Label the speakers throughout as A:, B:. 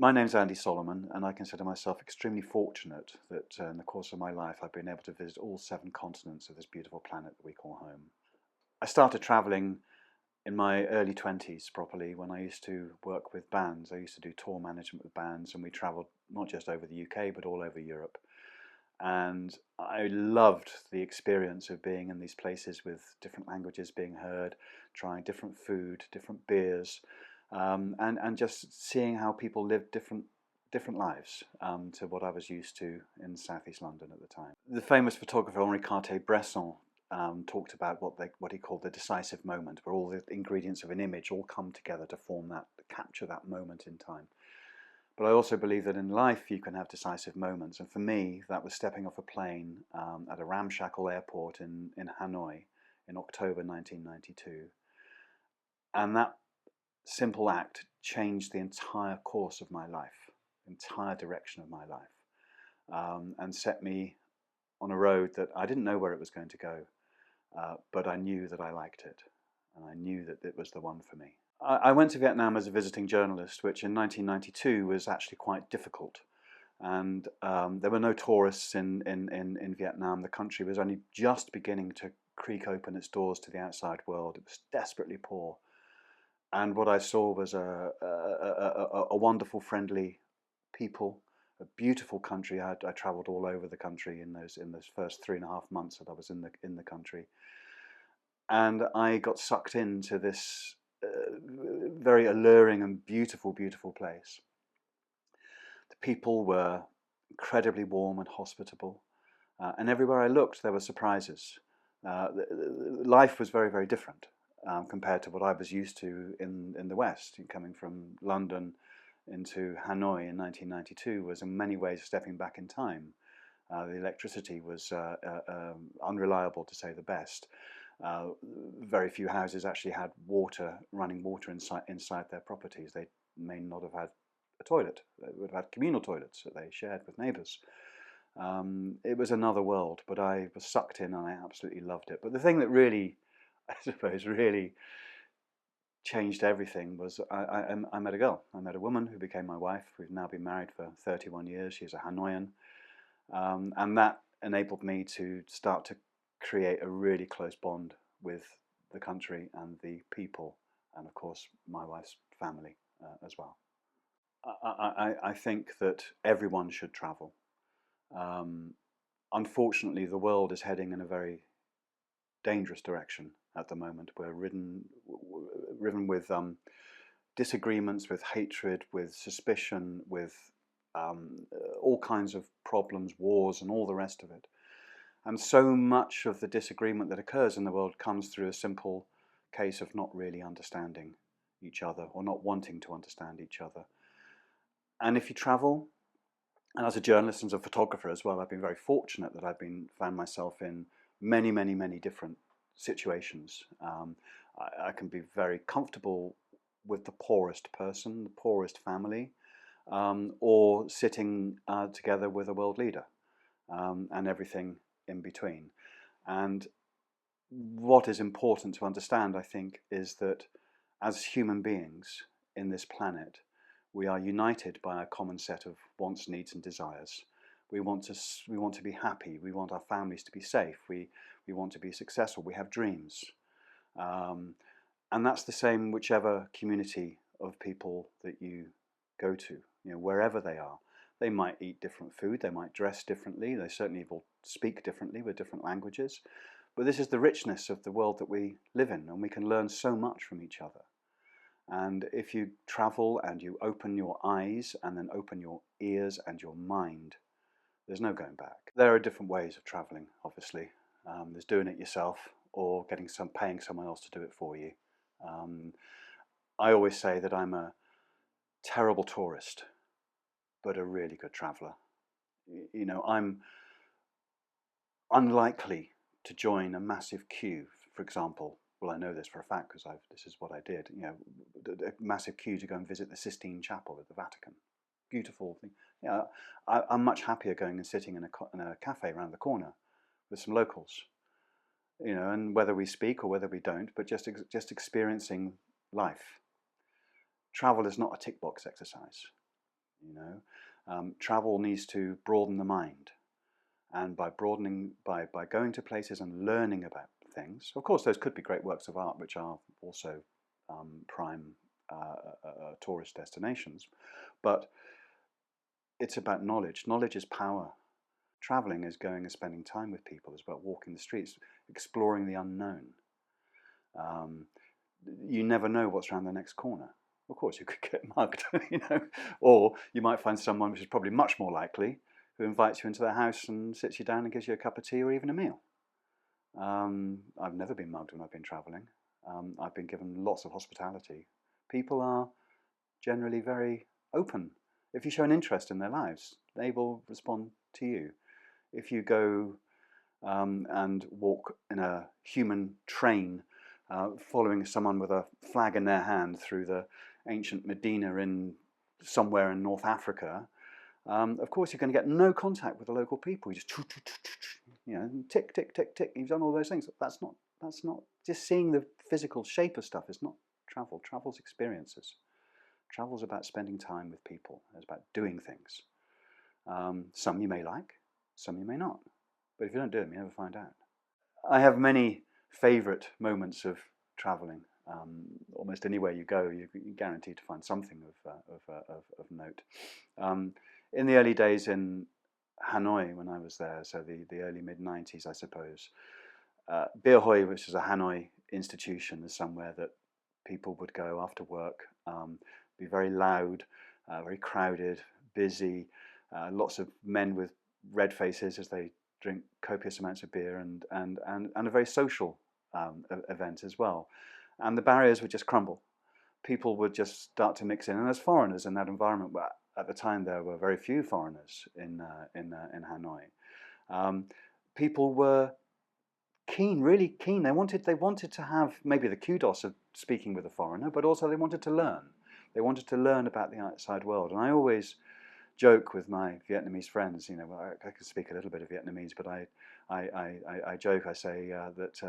A: My name's Andy Soloman, and I consider myself extremely fortunate that in the course of my life I've been able to visit all 7 continents of this beautiful planet that we call home. I started travelling in my early 20s properly when I used to work with bands. I used to do tour management with bands, and we travelled not just over the UK but all over Europe. And I loved the experience of being in these places with different languages being heard, trying different food, different beers, and just seeing how people lived different lives to what I was used to in southeast London at the time. The famous photographer Henri Cartier-Bresson talked about what he called the decisive moment, where all the ingredients of an image all come together to capture that moment in time. But I also believe that in life you can have decisive moments, and for me that was stepping off a plane at a ramshackle airport in Hanoi in October 1992, and that simple act changed the entire course of my life, the entire direction of my life, and set me on a road that I didn't know where it was going to go, but I knew that I liked it, and I knew that it was the one for me. I went to Vietnam as a visiting journalist, which in 1992 was actually quite difficult. And there were no tourists in Vietnam. The country was only just beginning to creak open its doors to the outside world. It was desperately poor. And what I saw was a wonderful, friendly people, a beautiful country. I travelled all over the country in those first 3.5 months that I was in the country. And I got sucked into this very alluring and beautiful place. The people were incredibly warm and hospitable, and everywhere I looked there were surprises. Life was very different compared to what I was used to in the West. Coming from London into Hanoi in 1992 was in many ways stepping back in time. The electricity was unreliable, to say the best. Very few houses actually had running water inside their properties. They may not have had a toilet. They would have had communal toilets that they shared with neighbours. It was another world, but I was sucked in and I absolutely loved it. But the thing that really, I suppose, really changed everything was I met a girl. I met a woman who became my wife. We've now been married for 31 years. She's a Hanoian. And that enabled me to start to create a really close bond with the country and the people, and of course my wife's family as well. I think that everyone should travel. Unfortunately, the world is heading in a very dangerous direction at the moment. We're riven with disagreements, with hatred, with suspicion, with all kinds of problems, wars, and all the rest of it. And so much of the disagreement that occurs in the world comes through a simple case of not really understanding each other or not wanting to understand each other. And if you travel, and as a journalist and as a photographer as well, I've been very fortunate that I've found myself in many different situations. I can be very comfortable with the poorest person, the poorest family, or sitting together with a world leader, and everything in between. And what is important to understand, I think, is that as human beings in this planet, we are united by a common set of wants, needs, and desires. We want to be happy. We want our families to be safe. We want to be successful. We have dreams, and that's the same whichever community of people that you go to. Wherever they are. They might eat different food, they might dress differently, they certainly will speak differently with different languages. But this is the richness of the world that we live in, and we can learn so much from each other. And if you travel and you open your eyes and then open your ears and your mind, there's no going back. There are different ways of traveling, obviously. There's doing it yourself or paying someone else to do it for you. I always say that I'm a terrible tourist, but a really good traveller. I'm unlikely to join a massive queue, for example. Well, I know this for a fact because this is what I did. A massive queue to go and visit the Sistine Chapel at the Vatican. Beautiful thing. I'm much happier going and sitting in a cafe around the corner with some locals. And whether we speak or whether we don't, but just experiencing life. Travel is not a tick box exercise. You know, travel needs to broaden the mind, and by broadening, by going to places and learning about things. Of course, those could be great works of art, which are also prime tourist destinations, but it's about knowledge. Knowledge is power. Traveling is going and spending time with people. It's about walking the streets, exploring the unknown. Um, you never know what's around the next corner. Of course, you could get mugged, you know, or you might find someone, which is probably much more likely, who invites you into their house and sits you down and gives you a cup of tea or even a meal. I've never been mugged when I've been traveling. I've been given lots of hospitality. People are generally very open. If you show an interest in their lives, they will respond to you. If you go and walk in a human train, following someone with a flag in their hand through the ancient Medina in somewhere in North Africa, of course you're going to get no contact with the local people. You just, you know, tick, tick, tick, tick. You've done all those things. That's not just seeing the physical shape of stuff. Is not travel. Travel's experiences. Travel's about spending time with people. It's about doing things. Some you may like, some you may not. But if you don't do them, you never find out. I have many favourite moments of travelling. Almost anywhere you go, you're guaranteed to find something of note. In the early days in Hanoi, when I was there, so the early mid-90s, I suppose, Bir Hoi, which is a Hanoi institution, is somewhere that people would go after work, be very loud, very crowded, busy, lots of men with red faces as they drink copious amounts of beer, and a very social event as well. And the barriers would just crumble. People would just start to mix in, and as foreigners in that environment, well, at the time there were very few foreigners in Hanoi. People were keen, really keen. They wanted to have maybe the kudos of speaking with a foreigner, but also they wanted to learn. They wanted to learn about the outside world, and I always joke with my Vietnamese friends. You know, well, I can speak a little bit of Vietnamese, but I joke. I say that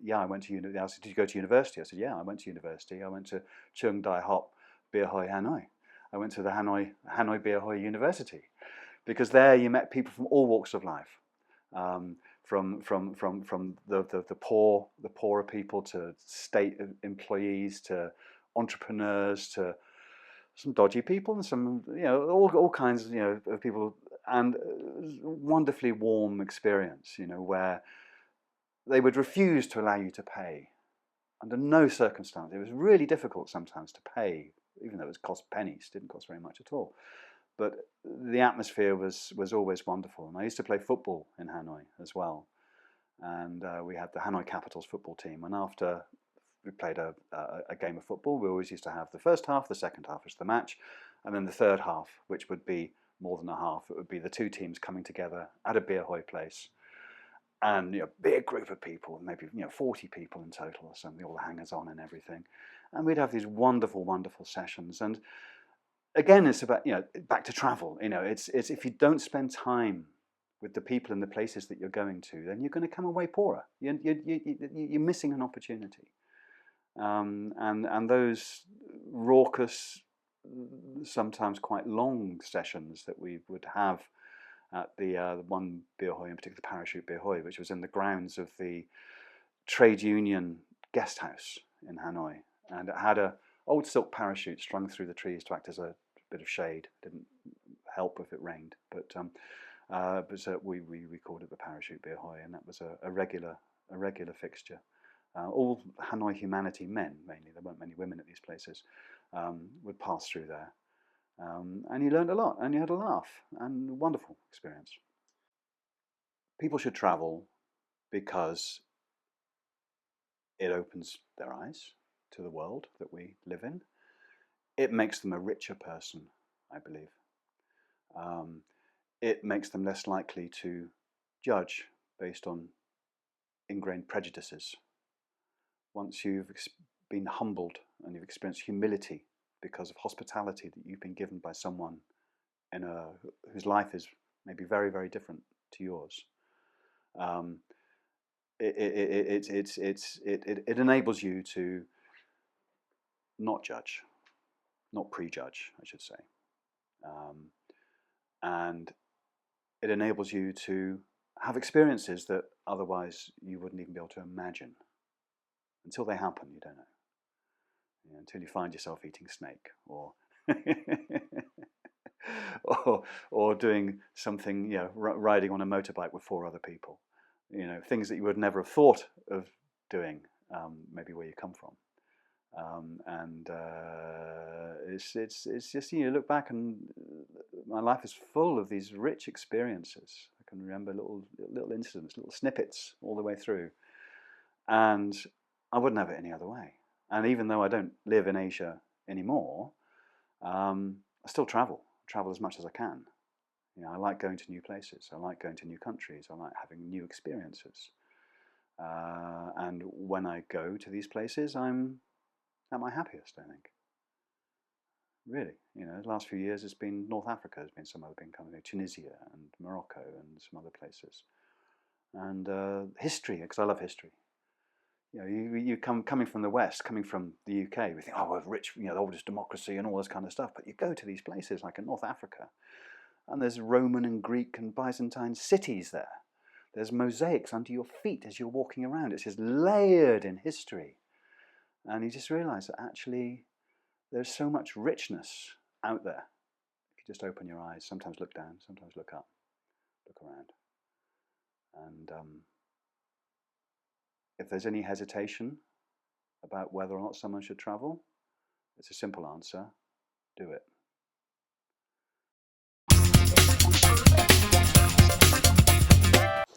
A: yeah, I went to university. I said, did you go to university? I said, yeah, I went to university. I went to Chung Dai Hop Bir Hoi Hanoi. I went to the Hanoi Bir Hoi University, because there you met people from all walks of life. From the poorer people to state employees to entrepreneurs to some dodgy people and some, you know, all kinds, you know, of people, and wonderfully warm experience, you know, where they would refuse to allow you to pay under no circumstance. It was really difficult sometimes to pay, even though it cost pennies, didn't cost very much at all. But the atmosphere was always wonderful. And I used to play football in Hanoi as well. And we had the Hanoi Capitals football team. And after we played a game of football, we always used to have the first half, the second half, which is the match, and then the third half, which would be more than a half. It would be the two teams coming together at a Bir Hoi place. And, you know, big group of people, maybe, you know, 40 people in total or something, all the hangers-on and everything. And we'd have these wonderful, wonderful sessions. And again, it's about, you know, back to travel. You know, it's if you don't spend time with the people and the places that you're going to, then you're going to come away poorer. You're missing an opportunity. And those raucous, sometimes quite long sessions that we would have at the one Bir Hoi, in particular, the Parachute Bir Hoi, which was in the grounds of the trade union guest house in Hanoi, and it had a old silk parachute strung through the trees to act as a bit of shade. Didn't help if it rained, but we called it the Parachute Bir Hoi, and that was a regular fixture. All Hanoi humanity men, mainly, there weren't many women at these places, would pass through there. And you learned a lot, and you had a laugh, and a wonderful experience. People should travel because it opens their eyes to the world that we live in. It makes them a richer person, I believe. It makes them less likely to judge based on ingrained prejudices. Once you've been humbled and you've experienced humility because of hospitality that you've been given by someone whose life is maybe very, very different to yours, it enables you to not judge, not prejudge, I should say. And it enables you to have experiences that otherwise you wouldn't even be able to imagine. Until they happen, you don't know. Until you find yourself eating snake, or or doing something, riding on a motorbike with 4 other people. Things that you would never have thought of doing, maybe where you come from. And it's just, you look back, and my life is full of these rich experiences. I can remember little incidents, little snippets all the way through, and I wouldn't have it any other way. And even though I don't live in Asia anymore, I still travel as much as I can. I like going to new places. I like going to new countries. I like having new experiences. And when I go to these places, I'm at my happiest, I think. Really, the last few years it's been North Africa, has been somewhere I've been coming to, Tunisia and Morocco and some other places. And history, because I love history. You coming from the West, coming from the UK, we think, oh, we're rich, the oldest democracy and all this kind of stuff. But you go to these places like in North Africa, and there's Roman and Greek and Byzantine cities there. There's mosaics under your feet as you're walking around. It's just layered in history. And you just realize that actually there's so much richness out there. If you just open your eyes, sometimes look down, sometimes look up, look around. And if there's any hesitation about whether or not someone should travel, it's a simple answer: do it.